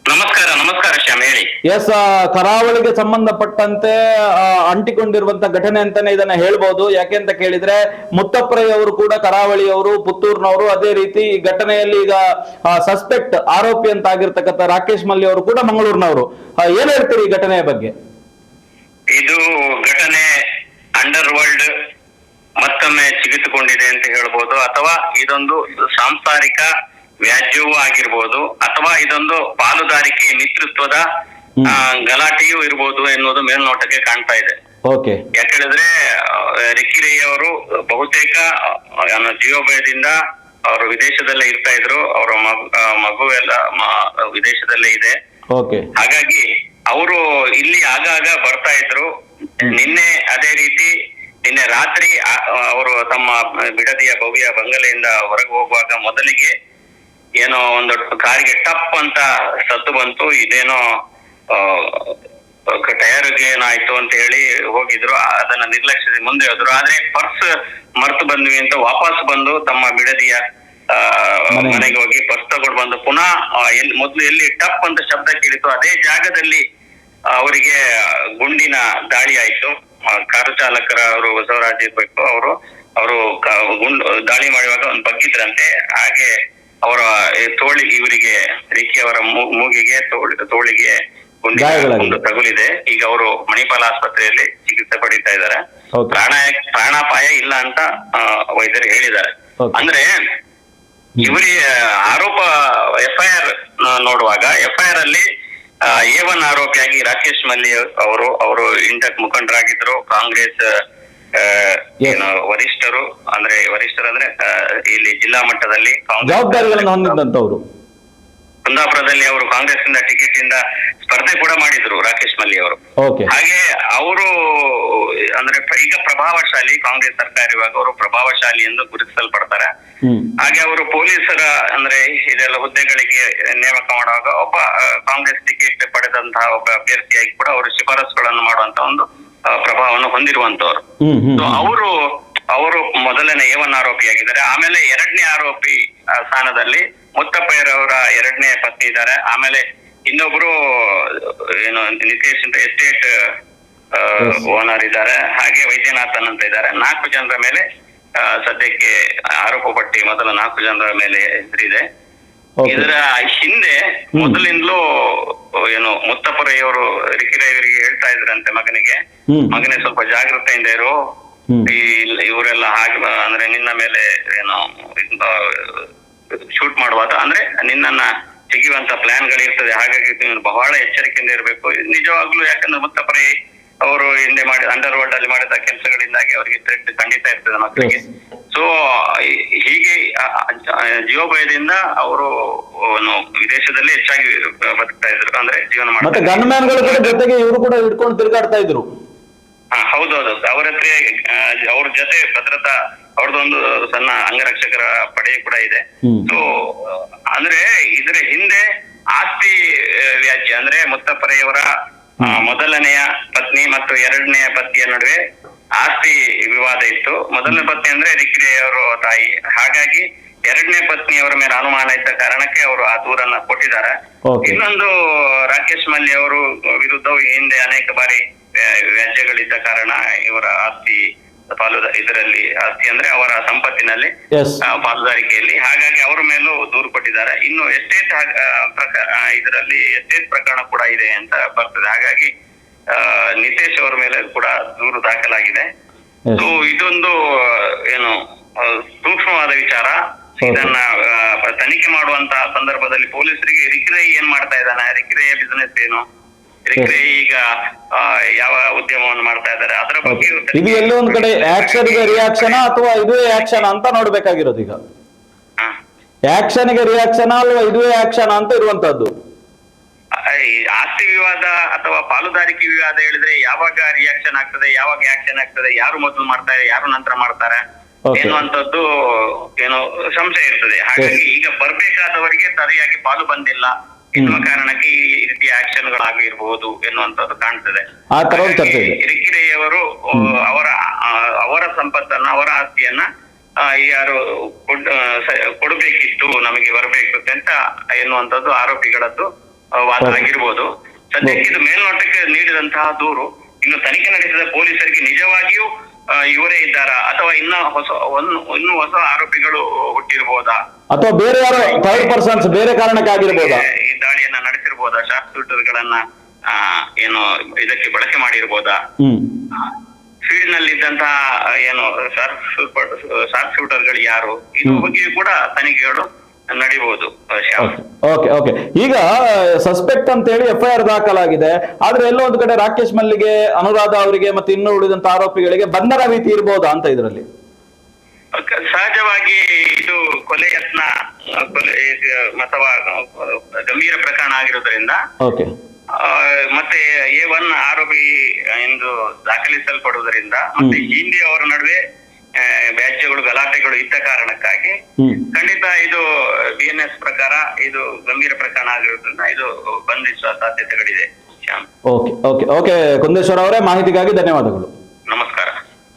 ನಮಸ್ಕಾರ ನಮಸ್ಕಾರ ಶ್ಯಾಮ್, ಹೇಳಿ. ಎಸ್, ಕರಾವಳಿಗೆ ಸಂಬಂಧಪಟ್ಟಂತೆ ಅಂಟಿಕೊಂಡಿರುವಂತ ಘಟನೆ ಅಂತಾನೆ ಇದನ್ನ ಹೇಳ್ಬೋದು. ಯಾಕೆ ಅಂತ ಕೇಳಿದ್ರೆ ಮುತ್ತಪ್ರೈ ಅವರು ಕೂಡ ಕರಾವಳಿಯವರು, ಪುತ್ತೂರ್ನವರು. ಅದೇ ರೀತಿ ಈ ಘಟನೆಯಲ್ಲಿ ಈಗ ಸಸ್ಪೆಕ್ಟ್ ಆರೋಪಿ ಅಂತ ಆಗಿರ್ತಕ್ಕಂಥ ರಾಕೇಶ್ ಮಲ್ಲಿ ಅವರು ಕೂಡ ಮಂಗಳೂರಿನವರು. ಏನ್ ಹೇಳ್ತೀರಿ ಈ ಘಟನೆಯ ಬಗ್ಗೆ? ಇದು ಘಟನೆ ಅಂಡರ್ ವರ್ಲ್ಡ್ ಮತ್ತೊಮ್ಮೆ ಚಿಗಿತುಕೊಂಡಿದೆ ಅಂತ ಹೇಳ್ಬೋದು, ಅಥವಾ ಇದೊಂದು ಸಾಂಸಾರಿಕ ವ್ಯಾಜ್ಯವೂ ಆಗಿರ್ಬೋದು, ಅಥವಾ ಇದೊಂದು ಪಾಲುದಾರಿಕೆ ಮಿತ್ರತ್ವದ ಗಲಾಟೆಯೂ ಇರ್ಬೋದು ಎನ್ನುವುದು ಮೇಲ್ನೋಟಕ್ಕೆ ಕಾಣ್ತಾ ಇದೆ. ಓಕೆ. ಯಾಕೇಳಿದ್ರೆ ರಿಕ್ಕಿ ರೈ ಅವರು ಬಹುತೇಕ ಜೀವಭಯದಿಂದ ಅವರು ವಿದೇಶದಲ್ಲೇ ಇರ್ತಾ ಇದ್ರು. ಅವರ ಮಗು ಎಲ್ಲ ವಿದೇಶದಲ್ಲೇ ಇದೆ. ಹಾಗಾಗಿ ಅವರು ಇಲ್ಲಿ ಆಗಾಗ ಬರ್ತಾ ಇದ್ರು. ನಿನ್ನೆ ಅದೇ ರೀತಿ ನಿನ್ನೆ ರಾತ್ರಿ ಅವರು ತಮ್ಮ ಬಿಡದಿಯ ಭವ್ಯ ಬಂಗಲೆಯಿಂದ ಹೊರಗೆ ಹೋಗುವಾಗ ಮೊದಲಿಗೆ ಏನೋ ಒಂದು ಕಾರಿಗೆ ಟಪ್ ಅಂತ ಸದ್ದು ಬಂತು. ಇದೇನೋ ಟೈರ್ಗೆ ಏನಾಯ್ತು ಅಂತ ಹೇಳಿ ಹೋಗಿದ್ರು. ಅದನ್ನ ನಿರ್ಲಕ್ಷಿಸಿ ಮುಂದೆ ಹೋದ್ರು. ಆದ್ರೆ ಪರ್ಸ್ ಮರ್ತು ಬಂದ್ವಿ ಅಂತ ವಾಪಸ್ ಬಂದು ತಮ್ಮ ಬಿಡದಿಯ ಮನೆಗೆ ಹೋಗಿ ಪರ್ಸ್ ತಗೊಂಡು ಬಂದು ಪುನಃ ಮೊದ್ಲು ಎಲ್ಲಿ ಟಪ್ ಅಂತ ಶಬ್ದ ಕೇಳಿತು ಅದೇ ಜಾಗದಲ್ಲಿ ಅವರಿಗೆ ಗುಂಡಿನ ದಾಳಿ ಆಯ್ತು. ಕಾರು ಚಾಲಕರ ಅವರು ಬಸವರಾಜ್ ಇರ್ಬೇಕು, ಅವರು ದಾಳಿ ಮಾಡುವಾಗ ಒಂದು ಬಗ್ಗಿದ್ರಂತೆ. ಹಾಗೆ ಅವರ ಇವರಿಗೆ ರಿಕ್ಕಿ ಅವರ ಮೂಗಿಗೆ ತೋಳಿಗೆ ಗುಂಡು ತಗುಲಿದೆ. ಈಗ ಅವರು ಮಣಿಪಾಲ ಆಸ್ಪತ್ರೆಯಲ್ಲಿ ಚಿಕಿತ್ಸೆ ಪಡೀತಾ ಇದ್ದಾರೆ. ಪ್ರಾಣಾಪಾಯ ಇಲ್ಲ ಅಂತ ವೈದ್ಯರು ಹೇಳಿದ್ದಾರೆ. ಅಂದ್ರೆ ಇವರಿಗೆ ಆರೋಪ FIR ನೋಡುವಾಗ FIR ಅಲ್ಲಿ A1 ಆರೋಪಿಯಾಗಿ ರಾಕೇಶ್ ಮಲ್ಲಿ ಅವರು ಇಂಟಕ್ ಮುಖಂಡರಾಗಿದ್ರು. ಕಾಂಗ್ರೆಸ್ ವರಿಷ್ಠರು ಅಂದ್ರೆ ಇಲ್ಲಿ ಜಿಲ್ಲಾ ಮಟ್ಟದಲ್ಲಿ ಜವಾಬ್ದಾರಿಗಳನ್ನು ಹೊಂದಿದ್ದಂತವರು. ಕುಂದಾಪುರದಲ್ಲಿ ಅವರು ಕಾಂಗ್ರೆಸ್ ಇಂದ ಟಿಕೆಟ್ ಇಂದ ಸ್ಪರ್ಧೆ ಕೂಡ ಮಾಡಿದ್ರು ರಾಕೇಶ್ ಮಲ್ಲಿ ಅವರು. ಹಾಗೆ ಅವರು ಅಂದ್ರೆ ಈಗ ಪ್ರಭಾವಶಾಲಿ ಕಾಂಗ್ರೆಸ್ ಸರ್ಕಾರ ಇವಾಗ ಅವರು ಪ್ರಭಾವಶಾಲಿ ಎಂದು ಗುರುತಿಸಲ್ಪಡ್ತಾರೆ. ಹಾಗೆ ಅವರು ಪೊಲೀಸರ ಅಂದ್ರೆ ಇದೆಲ್ಲ ಹುದ್ದೆಗಳಿಗೆ ನೇಮಕ ಮಾಡುವಾಗ ಒಬ್ಬ ಕಾಂಗ್ರೆಸ್ ಟಿಕೆಟ್ ಪಡೆದಂತಹ ಒಬ್ಬ ಅಭ್ಯರ್ಥಿಯಾಗಿ ಕೂಡ ಅವರು ಶಿಫಾರಸುಗಳನ್ನು ಮಾಡುವಂತ ಒಂದು ಪ್ರಭಾವವನ್ನು ಹೊಂದಿರುವಂತವ್ರು. ಅವರು ಮೊದಲನೇ A1 ಆರೋಪಿಯಾಗಿದ್ದಾರೆ. ಆಮೇಲೆ ಎರಡನೇ ಆರೋಪಿ ಸ್ಥಾನದಲ್ಲಿ ಮುತ್ತಪ್ಪಯ್ಯರವರ ಎರಡನೇ ಪತ್ನಿ ಇದ್ದಾರೆ. ಆಮೇಲೆ ಇನ್ನೊಬ್ರು ನಿತೇಶ್ ಅಂತ ಎಸ್ಟೇಟ್ ಓನರ್ ಇದ್ದಾರೆ. ಹಾಗೆ ವೈದ್ಯನಾಥನ್ ಅಂತ ಇದ್ದಾರೆ. 4 ಜನರ ಮೇಲೆ ಸದ್ಯಕ್ಕೆ ಆರೋಪ ಪಟ್ಟಿ ಮೊದಲ 4 ಜನರ ಮೇಲೆ ಹೆಸರಿದೆ. ಇದರ ಹಿಂದೆ ಮೊದಲಿಂದಲೂ ಮುತ್ತಪ್ಪರಯ್ಯವರು ರಿಕ್ಕಿ ರೈ ಅವರಿಗೆ ಹೇಳ್ತಾ ಇದ್ರಂತೆ ಮಗನೇ ಸ್ವಲ್ಪ ಜಾಗೃತೆಯಿಂದ ಇರು, ಇವರೆಲ್ಲ ಹಾಗೆ ಅಂದ್ರೆ ನಿನ್ನ ಮೇಲೆ ಶೂಟ್ ಮಾಡುವಾಗ ಅಂದ್ರೆ ನಿನ್ನನ್ನ ತೆಗೆಯುವಂತ ಪ್ಲಾನ್ ಗಳಿರ್ತದೆ. ಹಾಗಾಗಿ ನೀನು ಬಹಳ ಎಚ್ಚರಿಕೆಯಿಂದ ಇರಬೇಕು. ನಿಜವಾಗ್ಲೂ ಯಾಕಂದ್ರೆ ಮುತ್ತಪ್ಪರೈ ಅವರು ಹಿಂದೆ ಅಂಡರ್ ವರ್ಲ್ಡ್ ಅಲ್ಲಿ ಮಾಡಿದ ಕೆಲಸಗಳಿಂದಾಗಿ ಅವರಿಗೆ ಥ್ರೆಟ್ ಖಂಡಿತ ಇರ್ತದೆ ಮಕ್ಕಳಿಗೆ. ಸೊ ಹೀಗೆ ಜೀವಭಯದಿಂದ ಅವರು ವಿದೇಶದಲ್ಲಿ ಹೆಚ್ಚಾಗಿ ಬದುಕ್ತಾ ಇದ್ರು, ಅಂದ್ರೆ ಜೀವನ ಮಾಡ್ತಾರೆ. ಜೊತೆಗೆ ಇವರು ಕೂಡ ಹಿಡ್ಕೊಂಡು ತಿರುಗಾಡ್ತಾ ಇದ್ರು. ಹೌದೌದು. ಅವ್ರ ಜೊತೆ ಭದ್ರತಾ ಅವ್ರದ್ದೊಂದು ಸಣ್ಣ ಅಂಗರಕ್ಷಕರ ಪಡೆ ಕೂಡ ಇದೆ. ಸೊ ಅಂದ್ರೆ ಇದರ ಹಿಂದೆ ಆಸ್ತಿ ವ್ಯಾಜ್ಯ ಅಂದ್ರೆ ಮುತ್ತಪ್ಪರಯ್ಯವರ ಮೊದಲನೆಯ ಪತ್ನಿ ಮತ್ತು ಎರಡನೆಯ ಪತ್ನಿಯ ನಡುವೆ ಆಸ್ತಿ ವಿವಾದ ಇತ್ತು. ಮೊದಲನೇ ಪತ್ನಿ ಅಂದ್ರೆ ರಿಕ್ಕಿ ರೈ ಅವರ ತಾಯಿ. ಹಾಗಾಗಿ ಎರಡನೇ ಪತ್ನಿಯವರ ಮೇಲೆ ಅನುಮಾನ ಇದ್ದ ಕಾರಣಕ್ಕೆ ಅವರು ಆ ದೂರನ್ನ ಕೊಟ್ಟಿದ್ದಾರೆ. ಇನ್ನೊಂದು ರಾಕೇಶ್ ಮಲ್ಲಿ ಅವರು ವಿರುದ್ಧವು ಹಿಂದೆ ಅನೇಕ ಬಾರಿ ವ್ಯಾಜ್ಯಗಳಿದ್ದ ಕಾರಣ ಇವರ ಆಸ್ತಿ ಇದರಲ್ಲಿ ಆಸ್ತಿ ಅಂದ್ರೆ ಅವರ ಸಂಪತ್ತಿನಲ್ಲಿ ಪಾಲುದಾರಿಕೆಯಲ್ಲಿ, ಹಾಗಾಗಿ ಅವರ ಮೇಲೂ ದೂರು ಕೊಟ್ಟಿದ್ದಾರೆ. ಇನ್ನು ಎಸ್ಟೇಟ್ ಇದರಲ್ಲಿ ಎಸ್ಟೇಟ್ ಪ್ರಕರಣ ಕೂಡ ಇದೆ ಅಂತ ಬರ್ತದೆ. ಹಾಗಾಗಿ ನಿತೇಶ್ ಅವರ ಮೇಲೆ ಕೂಡ ದೂರು ದಾಖಲಾಗಿದೆ. ಸೊ ಇದೊಂದು ಸೂಕ್ಷ್ಮವಾದ ವಿಚಾರ. ಇದನ್ನ ತನಿಖೆ ಮಾಡುವಂತಹ ಸಂದರ್ಭದಲ್ಲಿ ಪೊಲೀಸರಿಗೆ ರಿಕ್ಕಿ ರೈ ಏನ್ ಮಾಡ್ತಾ ಇದ್ದಾನೆ, ರಿಕ್ಕಿ ರೈಯ ಬಿಸಿನೆಸ್ ಏನು, ರಿಕ್ಕಿ ರೈ ಈಗ ಯಾವ ಉದ್ಯಮವನ್ನು ಮಾಡ್ತಾ ಇದ್ದಾರೆ ಅದರ ಬಗ್ಗೆ ಇದು ಎಲ್ಲೋ ಒಂದ್ ಕಡೆ ಆಕ್ಷನ್ ಗೆ ರಿಯಾಕ್ಷನ್ ಅಥವಾ ಇದುವೇ ಆಕ್ಷನ್ ಅಂತ ನೋಡ್ಬೇಕಾಗಿರೋದು. ಈಗ ಆಕ್ಷನ್ ಗೆ ರಿಯಾಕ್ಷನ್ ಅಲ್ವಾ ಇದುವೇ ಆಕ್ಷನ್ ಅಂತ ಇರುವಂತದ್ದು. ಆಸ್ತಿ ವಿವಾದ ಅಥವಾ ಪಾಲುದಾರಿಕೆ ವಿವಾದ ಹೇಳಿದ್ರೆ ಯಾವಾಗ ರಿಯಾಕ್ಷನ್ ಆಗ್ತದೆ, ಯಾವಾಗ ಆಕ್ಷನ್ ಆಗ್ತದೆ, ಯಾರು ಮೊದಲು ಮಾಡ್ತಾರೆ, ಯಾರು ನಂತರ ಮಾಡ್ತಾರೆ ಎನ್ನುವಂಥದ್ದು ಸಂಶಯ ಇರ್ತದೆ. ಹಾಗಾಗಿ ಈಗ ಬರ್ಬೇಕಾದವರಿಗೆ ಸರಿಯಾಗಿ ಪಾಲು ಬಂದಿಲ್ಲ ಎನ್ನುವ ಕಾರಣಕ್ಕೆ ಈ ರೀತಿಯ ಆಕ್ಷನ್ ಗಳಾಗಿರಬಹುದು ಎನ್ನುವಂಥದ್ದು ಕಾಣ್ತದೆ. ರಿಕ್ಕಿ ರೈ ಅವರು ಅವರ ಸಂಪತ್ತನ್ನ ಅವರ ಆಸ್ತಿಯನ್ನ ಯಾರು ಕೊಡಬೇಕಿತ್ತು, ನಮಗೆ ಬರಬೇಕು ಅಂತ ಎನ್ನುವಂಥದ್ದು ಆರೋಪಿಗಳದ್ದು ವಾದ ಆಗಿರ್ಬೋದು. ಸದ್ಯಕ್ಕೆ ಇದು ಮೇಲ್ನೋಟಕ್ಕೆ ನೀಡಿದಂತಹ ದೂರು. ಇನ್ನು ತನಿಖೆ ನಡೆಸಿದ ಪೊಲೀಸರಿಗೆ ನಿಜವಾಗಿಯೂ ಇವರೇ ಇದ್ದಾರಾ ಅಥವಾ ಇನ್ನು ಹೊಸ ಆರೋಪಿಗಳು ಹುಟ್ಟಿರ್ಬೋದಾ ಅಥವಾ ಬೇರೆ ಯಾರೋ ಥರ್ಡ್ ಪರ್ಸನ್ಸ್ ಬೇರೆ ಕಾರಣಕ್ಕಾಗಿರ್ಬೋದಾ ಈ ದಾಳಿಯನ್ನ ನಡೆಸಿರ್ಬೋದಾ, ಶಾರ್ಪ್ ಶೂಟರ್ ಗಳನ್ನ ಏನು ಇದಕ್ಕೆ ಬಳಕೆ ಮಾಡಿರ್ಬೋದಾ, ಫೀಲ್ಡ್ ನಲ್ಲಿ ಇದ್ದಂತಹ ಏನು ಶಾರ್ಪ್ ಶೂಟರ್ ಗಳು ಯಾರು, ಇದ್ರ ಬಗ್ಗೆಯೂ ಕೂಡ ತನಿಖೆಗಳು ನಡೀಬಹುದು. Okay okay. ಈಗ ಸಸ್ಪೆಕ್ಟ್ ಅಂತ ಹೇಳಿ FIR ದಾಖಲಾಗಿದೆ. ಆದ್ರೆ ಎಲ್ಲೋ ಒಂದು ಕಡೆ ರಾಕೇಶ್ ಮಲ್ಲಿಗೆ, ಅನುರಾಧ ಅವರಿಗೆ ಮತ್ತೆ ಇನ್ನು ಉಳಿದಂತ ಆರೋಪಿಗಳಿಗೆ ಬಂಧನ ಭೀತಿ ಇರ್ಬೋದಾ ಅಂತ ಇದರಲ್ಲಿ? ಸಹಜವಾಗಿ ಇದು ಕೊಲೆ ಯತ್ನ, ಅಥವಾ ಗಂಭೀರ ಪ್ರಕರಣ ಆಗಿರೋದ್ರಿಂದ ಮತ್ತೆ A1 ಆರೋಪಿ ಎಂದು ದಾಖಲಿಸಲ್ಪಡುವುದರಿಂದ ಮತ್ತೆ ಹಿಂದಿ ಅವರ ನಡುವೆ ವ್ಯಾಜ್ಯಗಳು ಗಲಾಟೆಗಳು ಇದ್ದ ಕಾರಣಕ್ಕಾಗಿ ಖಂಡಿತ ಇದು BNS ಪ್ರಕಾರ ಇದು ಗಂಭೀರ ಪ್ರಕರಣ ಆಗಿರೋದ್ರಿಂದ ಇದು ಬಂಧಿಸುವ ಸಾಧ್ಯತೆಗಳಿದೆ. Okay okay okay. ಕುಂದೇಶ್ವರ ಅವರೇ, ಮಾಹಿತಿಗಾಗಿ ಧನ್ಯವಾದಗಳು. ನಮಸ್ಕಾರ.